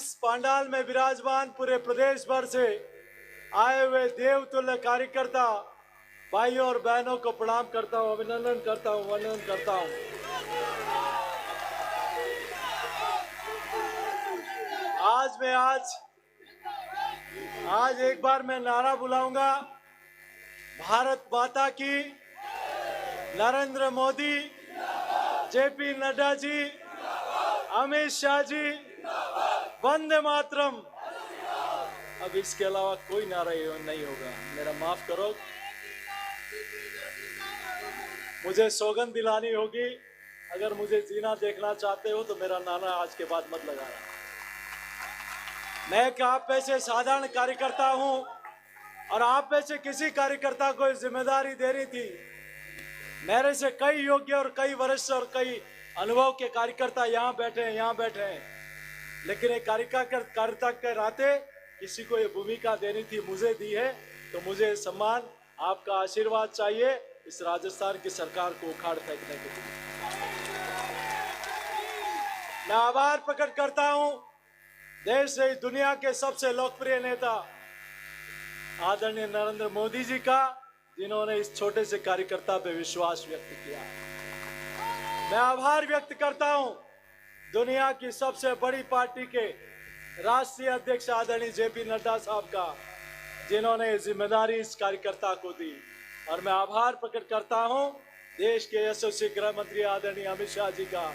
इस पंडाल में विराजमान पूरे प्रदेश भर से आए हुए देवतुल्य कार्यकर्ता भाइयों और बहनों को प्रणाम करता हूं, अभिनंदन करता हूं, वंदन करता हूं। आज एक बार मैं नारा बुलाऊंगा, भारत माता की, नरेंद्र मोदी, जेपी नड्डा जी, अमित शाह जी, वंदे मातरम। अब इसके अलावा कोई नारा नहीं होगा। मेरा माफ करो, मुझे सौगंध दिलानी होगी। अगर मुझे जीना देखना चाहते हो तो मेरा नारा आज के बाद मत लगाना। मैं आप में से साधारण कार्यकर्ता हूं और आप में से किसी कार्यकर्ता को जिम्मेदारी देनी थी। मेरे से कई योग्य और कई वरिष्ठ और कई अनुभव के कार्यकर्ता यहाँ बैठे हैं, लेकिन एक कार्यकर्ता के नाते किसी को ये भूमिका देनी थी, मुझे दी है। तो मुझे सम्मान, आपका आशीर्वाद चाहिए इस राजस्थान की सरकार को उखाड़ फेंकने के लिए। मैं आभार प्रकट करता हूं देश से दुनिया के सबसे लोकप्रिय नेता आदरणीय नरेंद्र मोदी जी का, जिन्होंने इस छोटे से कार्यकर्ता पे विश्वास व्यक्त किया। मैं आभार व्यक्त करता हूं दुनिया की सबसे बड़ी पार्टी के राष्ट्रीय अध्यक्ष आदरणीय जेपी नड्डा साहब का, जिन्होंने जिम्मेदारी इस कार्यकर्ता को दी। और मैं आभार प्रकट करता हूं देश के यशस्वी गृह मंत्री आदरणीय अमित शाह जी का,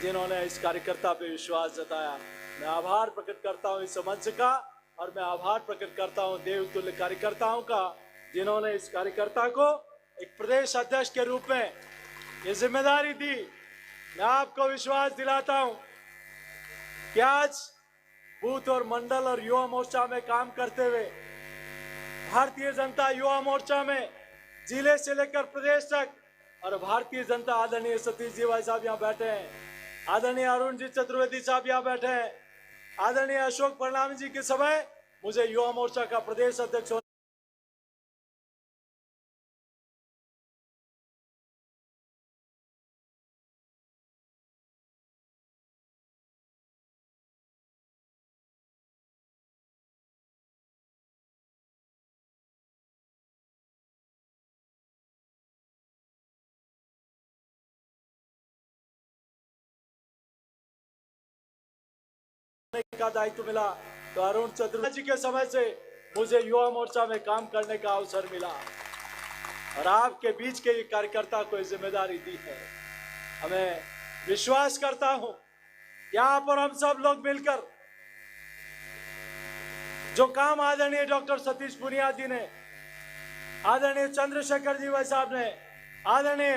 जिन्होंने इस कार्यकर्ता पे विश्वास जताया। मैं आभार प्रकट करता हूं इस मंच का, और मैं आभार प्रकट करता हूं देवतुल्य कार्यकर्ताओं का, जिन्होंने इस कार्यकर्ता को एक प्रदेश अध्यक्ष के रूप में ये जिम्मेदारी दी। मैं आपको विश्वास दिलाता हूं कि आज बूथ और मंडल और युवा मोर्चा में काम करते हुए भारतीय जनता युवा मोर्चा में जिले से लेकर प्रदेश तक, और भारतीय जनता आदरणीय सतीश जी भाई साहब यहाँ बैठे हैं, आदरणीय अरुण जी चतुर्वेदी साहब यहाँ बैठे हैं, आदरणीय अशोक परनामी जी के समय मुझे युवा मोर्चा का प्रदेश अध्यक्ष का दायित्व मिला, तो अरुण चतुर्वेदी जी के समय से मुझे युवा मोर्चा में काम करने का अवसर मिला, और आपके बीच के ये कार्यकर्ता को जिम्मेदारी दी है। हमें विश्वास करता हूं यहाँ पर हम सब लोग मिलकर जो काम आदरणीय डॉक्टर सतीश पुनिया जी ने, आदरणीय चंद्रशेखर जी भाई साहब ने, आदरणीय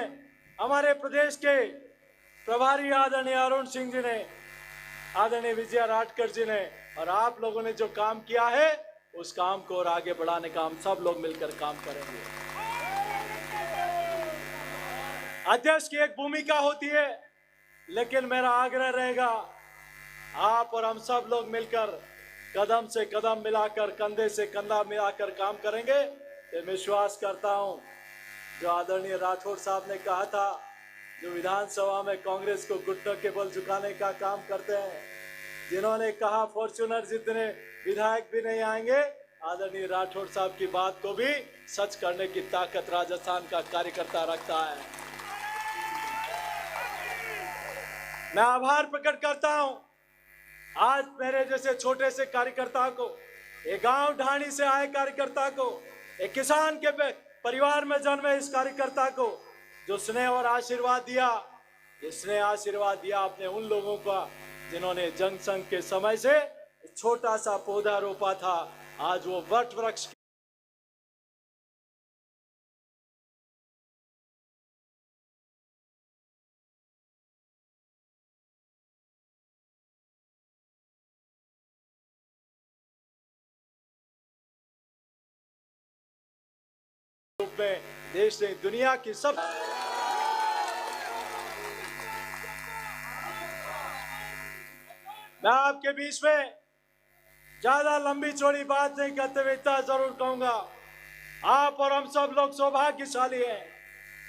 हमारे प्रदेश के प्रभारी आदरणीय अरुण सिंह जी ने, आदरणीय विजया राटकर जी ने, और आप लोगों ने जो काम किया है उस काम को और आगे बढ़ाने का हम सब लोग मिलकर काम करेंगे। अध्यक्ष की एक भूमिका होती है, लेकिन मेरा आग्रह रहेगा आप और हम सब लोग मिलकर कदम से कदम मिलाकर, कंधे से कंधा मिलाकर काम करेंगे। तो विश्वास करता हूं जो आदरणीय राठौड़ साहब ने कहा था, जो विधानसभा में कांग्रेस को घुटनों के बल झुकाने का काम करते हैं, जिन्होंने कहा फॉर्च्यूनर जितने विधायक भी नहीं आएंगे, आदरणीय राठौड़ साहब की बात को भी सच करने की ताकत राजस्थान का कार्यकर्ता रखता है। मैं आभार प्रकट करता हूं आज मेरे जैसे छोटे से कार्यकर्ता को, एक गांव ढाणी से आए कार्यकर्ता को, एक किसान के परिवार में जन्मे इस कार्यकर्ता को जो स्नेह और आशीर्वाद दिया, ये स्नेह आशीर्वाद दिया अपने उन लोगों का जिन्होंने जनसंघ के समय से छोटा सा पौधा रोपा था, आज वो वट वृक्ष रूप में देश ने दुनिया की सब मैं आपके बीच में ज्यादा लंबी चौड़ी बात नहीं करते हुए इतना जरूर कहूंगा, आप और हम सब लोग सौभाग्यशाली हैं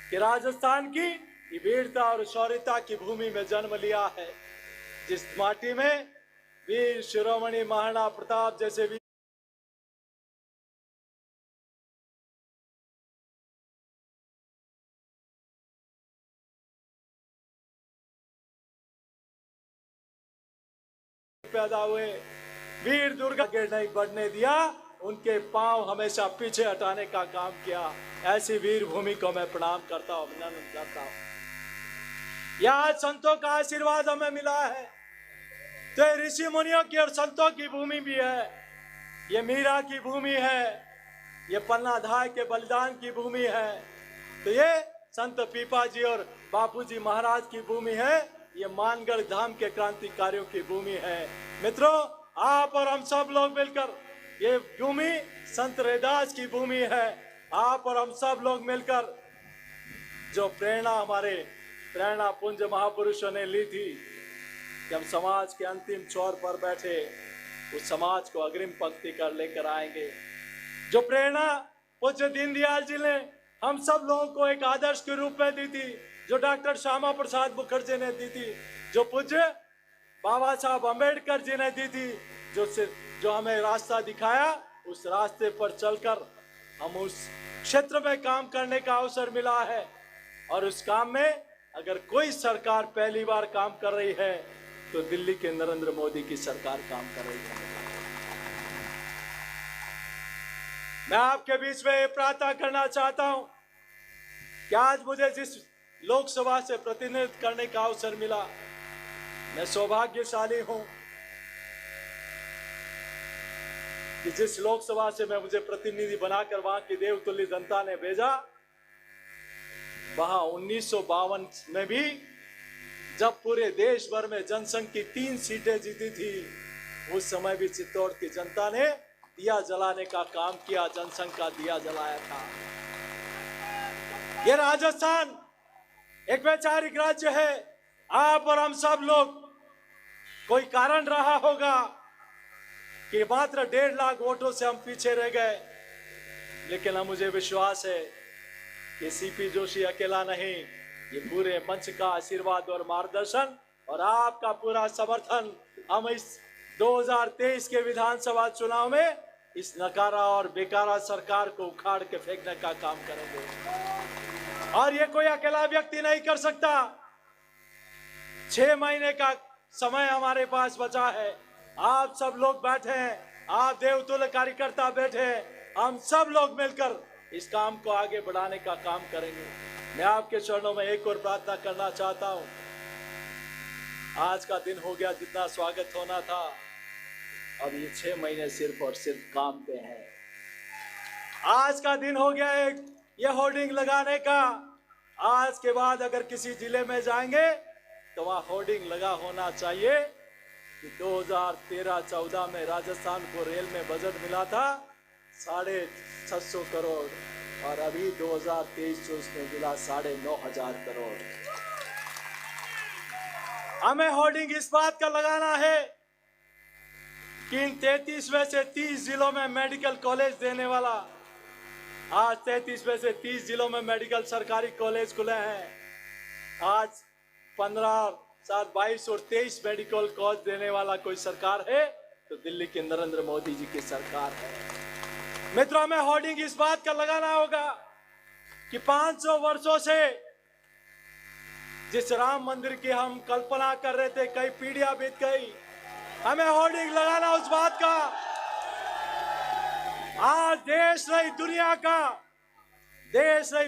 कि राजस्थान की वीरता और शौर्यता की भूमि में जन्म लिया है, जिस माटी में वीर शिरोमणि महाराणा प्रताप जैसे वीर पैदा हुए, वीर दुर्गा आगे नहीं बढ़ने दिया, उनके पांव हमेशा पीछे हटाने का काम किया। ऐसी वीर भूमि को मैं प्रणाम करता हूं, अभिनंदन करता हूं। यह संतों का आशीर्वाद हमें मिला है, तो ऋषि मुनियों की और संतों की भूमि भी है। ये मीरा की भूमि है, ये पन्ना धाय के बलिदान की भूमि है, तो ये संत पीपा जी और बापूजी महाराज की भूमि है, ये मानगढ़ धाम के क्रांतिकारियों की भूमि है। मित्रों, आप और हम सब लोग मिलकर, ये भूमि संत रैदास की भूमि है। आप और हम सब लोग मिलकर जो प्रेरणा हमारे प्रेरणा पुंज महापुरुषों ने ली थी कि हम समाज के अंतिम छोर पर बैठे उस समाज को अग्रिम पंक्ति कर लेकर आएंगे। जो प्रेरणा पूज्य दीनदयाल जी ने हम सब लोगों को एक आदर्श के रूप में दी थी, जो डॉक्टर श्यामा प्रसाद मुखर्जी ने दी थी, जो पूज्य बाबा साहब अम्बेडकर जी ने दी थी, जो हमें रास्ता दिखाया, उस रास्ते पर चलकर हम उस क्षेत्र में काम करने का अवसर मिला है। और उस काम में अगर कोई सरकार पहली बार काम कर रही है तो दिल्ली के नरेंद्र मोदी की सरकार काम कर रही है। मैं आपके बीच में प्रार्थना करना चाहता हूं कि आज मुझे जिस लोकसभा से प्रतिनिधित्व करने का अवसर मिला, मैं सौभाग्यशाली हूं कि जिस लोकसभा से मैं मुझे प्रतिनिधि बनाकर वहां की देवतुल्य जनता ने भेजा, वहां 1952 में भी जब पूरे देश भर में जनसंघ की 3 सीटें जीती थी, उस समय भी चित्तौड़ की जनता ने दिया जलाने का काम किया, जनसंघ का दिया जलाया था। ये राजस्थान एक वैचारिक राज्य है। आप और हम सब लोग, कोई कारण रहा होगा कि मात्र 1.5 लाख वोटों से हम पीछे रह गए, लेकिन हम मुझे विश्वास है कि सीपी जोशी अकेला नहीं, ये पूरे मंच का आशीर्वाद और मार्गदर्शन और आपका पूरा समर्थन हम इस 2023 के विधानसभा चुनाव में इस नकारा और बेकारा सरकार को उखाड़ के फेंकने का काम करेंगे। और ये कोई अकेला व्यक्ति नहीं कर सकता। 6 महीने का समय हमारे पास बचा है। आप सब लोग बैठे हैं, आप देवतुल्य कार्यकर्ता बैठे हैं, हम सब लोग मिलकर इस काम को आगे बढ़ाने का काम करेंगे। मैं आपके चरणों में एक और प्रार्थना करना चाहता हूं। आज का दिन हो गया, जितना स्वागत होना था, अब ये 6 महीने सिर्फ और सिर्फ काम पे हैं। आज का दिन हो गया एक ये होर्डिंग लगाने का। आज के बाद अगर किसी जिले में जाएंगे तो वहां होर्डिंग लगा होना चाहिए कि 2013-14 में राजस्थान को रेल में बजट मिला था 650 करोड़ और अभी 2023-24 में मिला 9,500 करोड़। हमें होर्डिंग इस बात का लगाना है कि इन 33 में से 30 जिलों में मेडिकल कॉलेज देने वाला, आज 33 में से 30 जिलों में मेडिकल सरकारी कॉलेज खुले हैं। आज 15, 7, 22 और 23 मेडिकल कॉलेज देने वाला कोई सरकार है तो दिल्ली के नरेंद्र मोदी जी की सरकार है। मित्रों, हमें होर्डिंग इस बात का लगाना होगा कि 500 वर्षों से जिस राम मंदिर की हम कल्पना कर रहे थे, कई पीढ़ियां बीत गई, हमें होर्डिंग लगाना उस बात का। आज देश नहीं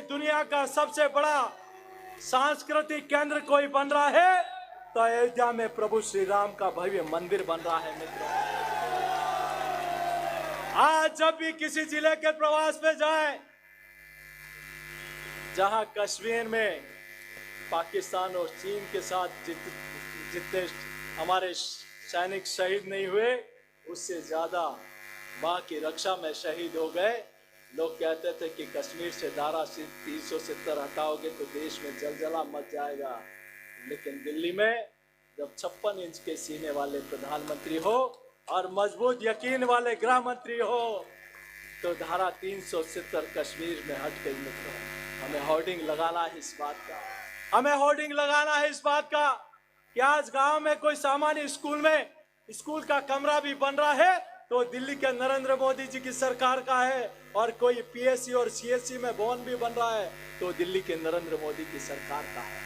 दुनिया का सबसे बड़ा सांस्कृतिक केंद्र कोई बन रहा है तो अयोध्या में प्रभु श्री राम का भव्य मंदिर बन रहा है। मित्रों, आज जब भी किसी जिले के प्रवास पे जाए, जहां कश्मीर में पाकिस्तान और चीन के साथ जितने हमारे सैनिक शहीद नहीं हुए, उससे ज्यादा मां की रक्षा में शहीद हो गए। लोग कहते थे कि कश्मीर से धारा 370 हटाओगे तो देश में जलजला मच जाएगा, लेकिन दिल्ली में जब 56 इंच के सीने वाले प्रधानमंत्री हो और मजबूत यकीन वाले गृह मंत्री हो तो धारा 370 कश्मीर में हट गई। मित्रों, हमें होर्डिंग लगाना है इस बात का। हमें होर्डिंग लगाना है इस बात का कि आज गांव में कोई सामान्य स्कूल में स्कूल का कमरा भी बन रहा है तो दिल्ली के नरेंद्र मोदी जी की सरकार का है, और कोई पीएससी और सीएससी में भवन भी बन रहा है तो दिल्ली के नरेंद्र मोदी की सरकार का है।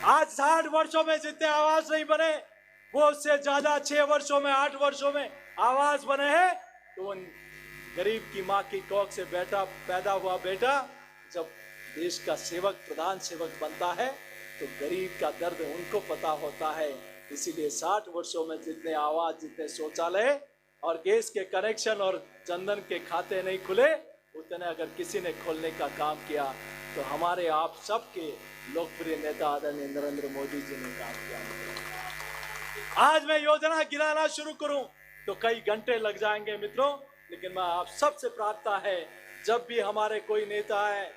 आज 60 वर्षों में जितने आवास नहीं बने वो उससे ज्यादा 6 वर्षों में 8 वर्षों में आवास बने हैं। तो उन गरीब की माँ की कोख से बेटा पैदा हुआ बेटा जब देश का सेवक प्रधान सेवक बनता है तो गरीब का दर्द उनको पता होता है। इसीलिए 60 वर्षों में जितने आवास, जितने शौचालय और गैस के कनेक्शन और जनधन के खाते नहीं खुले, उतने अगर किसी ने खोलने का काम किया तो हमारे आप सबके लोकप्रिय नेता आदरणीय नरेंद्र मोदी जी ने काम किया। आज मैं योजना गिनाना शुरू करूं तो कई घंटे लग जाएंगे मित्रों, लेकिन मैं आप सबसे प्रार्थना है जब भी हमारे कोई नेता है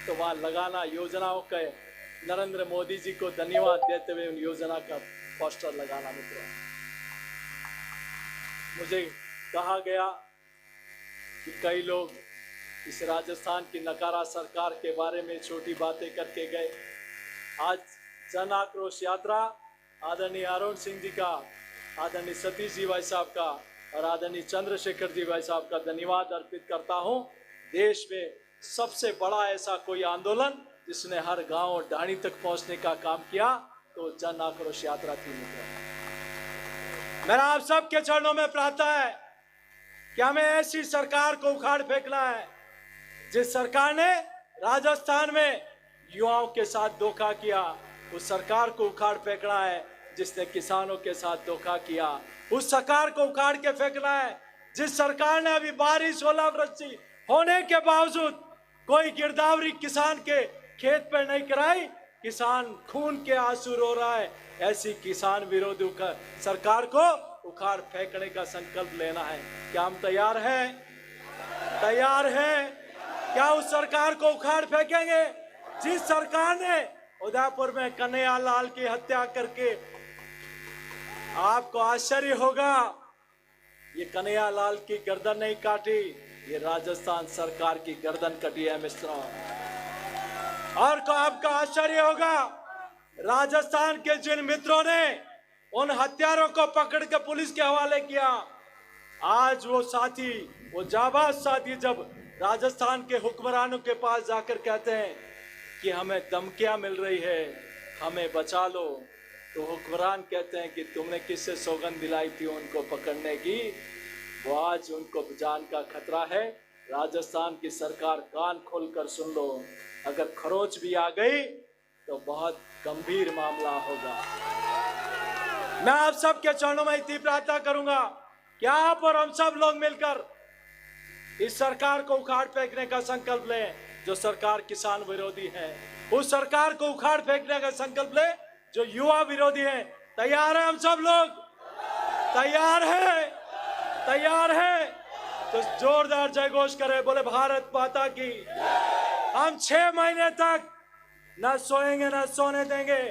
तो वहां लगाना योजनाओं के नरेंद्र मोदी जी को धन्यवाद देते हुए उन योजना का पोस्टर लगाना। मित्रों, मुझे कहा गया कि कई लोग इस राजस्थान की नकारा सरकार के बारे में छोटी बातें करके गए। आज जन आक्रोश यात्रा आदरणीय अरुण सिंह जी का, आदरणीय सतीश जी भाई साहब का और आदरणीय चंद्रशेखर जी भाई साहब का धन्यवाद अर्पित करता हूं। देश में सबसे बड़ा ऐसा कोई आंदोलन जिसने हर गांव और ढाणी तक पहुंचने का काम किया तो जन आक्रोश यात्रा थी। मित्रों, मेरा आप सबके चरणों में प्रार्थना है कि हमें ऐसी सरकार को उखाड़ फेंकना है जिस सरकार ने राजस्थान में युवाओं के साथ धोखा किया। उस सरकार को उखाड़ फेंकना है जिसने किसानों के साथ धोखा किया। उस सरकार को उखाड़ के फेंकना है जिस सरकार ने अभी बारिश ओलावृष्टि होने के बावजूद कोई गिरदावरी किसान के खेत पर नहीं कराई। किसान खून के आंसू रो रहा है। ऐसी किसान विरोधी सरकार को उखाड़ फेंकने का संकल्प लेना है। क्या हम तैयार हैं? तैयार हैं? क्या उस सरकार को उखाड़ फेंकेंगे जिस सरकार ने उदयपुर में कन्हैया लाल की हत्या करके, आपको आश्चर्य होगा, ये कन्हैया लाल की गर्दन नहीं काटी, ये राजस्थान सरकार की गर्दन कटी है मित्रों। और को आपका आश्चर्य होगा, राजस्थान के जिन मित्रों ने उन हत्यारों को पकड़ के पुलिस के हवाले किया, आज वो साथी, वो जाबाज साथी जब राजस्थान के हुक्मरानों के पास जाकर कहते हैं कि हमें धमकियां मिल रही है, हमें बचा लो, तो हुक्मरान कहते हैं कि तुमने किससे सौगंध दिलाई थी उनको पकड़ने की? वो आज उनको जान का खतरा है। राजस्थान की सरकार कान खोलकर सुन लो, अगर खरोच भी आ गई तो बहुत गंभीर मामला होगा। मैं आप सबके चरणों में इतनी प्रार्थना करूंगा कि आप और हम सब लोग मिलकर इस सरकार को उखाड़ फेंकने का संकल्प लें जो सरकार किसान विरोधी है। उस सरकार को उखाड़ फेंकने का संकल्प ले जो युवा विरोधी है। तैयार है हम सब लोग? तैयार है? तैयार है तो जोरदार जय घोष करें, बोले भारत माता की। हम 6 महीने तक न सोएंगे न सोने देंगे।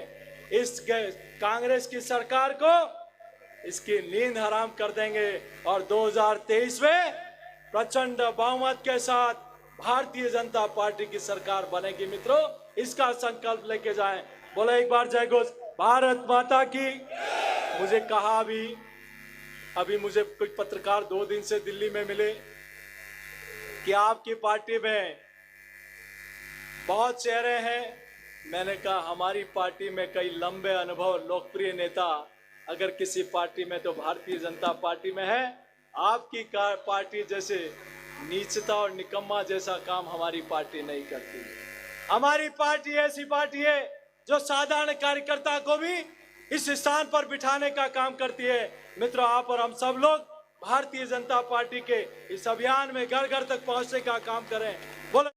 इस कांग्रेस की सरकार को इसकी नींद हराम कर देंगे और 2023 में प्रचंड बहुमत के साथ भारतीय जनता पार्टी की सरकार बनेगी। मित्रों, इसका संकल्प लेके जाएं। बोले एक बार जय घोष, भारत माता की। मुझे कहा अभी मुझे कुछ पत्रकार 2 दिन से दिल्ली में मिले कि आपकी पार्टी में बहुत चेहरे हैं। मैंने कहा हमारी पार्टी में कई लंबे अनुभव लोकप्रिय नेता अगर किसी पार्टी में तो भारतीय जनता पार्टी में है। आपकी पार्टी जैसे नीचता और निकम्मा जैसा काम हमारी पार्टी नहीं करती। हमारी पार्टी ऐसी पार्टी है जो साधारण कार्यकर्ता को भी इस स्थान पर बिठाने का काम करती है। मित्रों, आप और हम सब लोग भारतीय जनता पार्टी के इस अभियान में घर घर तक पहुंचने का काम करें। बोलो।